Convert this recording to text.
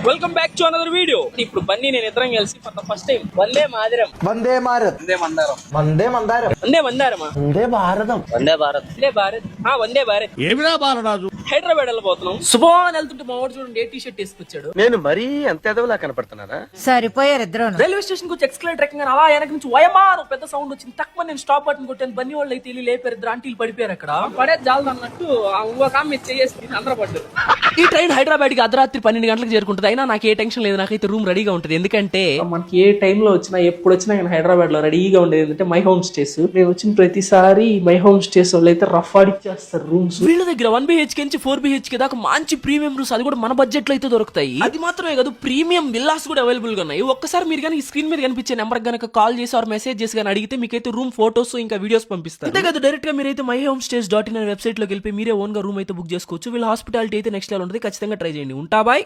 Welcome back to another video. ఇప్పుడు బన్నీ నేను ఇద్దరం కలిసి ఫస్ట్ టైం వందే మాదిరం వందే భారత్ వందే మందారం వందే మందారం వందే మందారమా వందే భారతం వందే భారత్ వందే భారత్ ఏమిరా బాలరాజు హైదరాబాద్ వెళ్ళిపోతున్నాం. శుభం వెళ్తుంటే మా వాడు చూడండి ఏ టీ షర్ట్ వేసుకొచ్చాడు. నేను మరీ అంత ఎదవలా కనపడుతున్నారా? సరిపోయారు ఇద్దరు. రైల్వే స్టేషన్ వచ్చి ఎక్స్కలేటర్ ఎక్కగానే అలా వెనక నుంచి వయమా పెద్ద సౌండ్ వచ్చింది. తక్కువ నేను స్టాప్ బటన్ కొట్టాను. బన్నీ వాళ్ళు అయితే వెళ్ళి లేపారు. ఇద్దరు ఆంటీలు పడిపోయారు. అక్కడ పడేది జాలదు అన్నట్టు ఒక ఆమె చేసి అందరూ పడ్డారు. ఈ ట్రైన్ హైదరాబాద్ కి అర్ధరాత్రి 12 గంటలకు చేరుకుంటుంది. అయినా నాకు ఏ టెన్షన్ లేదు. నాకైతే రూమ్ రెడీగా ఉంటుంది. ఎందుకంటే మనకి ఏ టైమ్ లో వచ్చినా ఎప్పుడు వచ్చినా నేను హైదరాబాద్ లో రెడీగా ఉండేది ఏంటంటే మై హోమ్ స్టేస్. నేను వచ్చిన ప్రతిసారి మై హోమ్ స్టేస్ వాళ్ళు అయితే రఫ్ ఆడిచ్చేస్తారు రూమ్స్. వీళ్ళ దగ్గర 1 BHK నుంచి 4 BHK దాకా మంచి ప్రీమియం రూమ్స్, అది కూడా మన బడ్జెట్ లో అయితే దొరుకుతాయి. అది మాత్రమే కాదు, ప్రీమియం విల్లాస్ కూడా అవైలబుల్ గా ఉన్నాయి. ఒక్కసారి మీరు కానీ స్క్రీన్ మీద కనిపించే నెంబర్ కనుక కాల్ చేసి ఆర్ మెసేజ్ చేసి కానీ అడిగితే మీకైతే రూమ్ ఫోటోస్ ఇంకా వీడియోస్ పంపిస్తారు. అంతే కాదు, డైరెక్ట్ గా మీరైతే myhomestays.in అనే వెబ్సైట్ లోకి వెళ్ళి మీరే ఓన్ గా రూమ్ అయితే బుక్ చేసుకోవచ్చు. వీళ్ళ హాస్పిటాలిటీ అయితే నెక్స్ట్ లెవెల్ ఉంటుంది. ఖచ్చితంగా ట్రై చేయండి. ఉంటా బాయ్.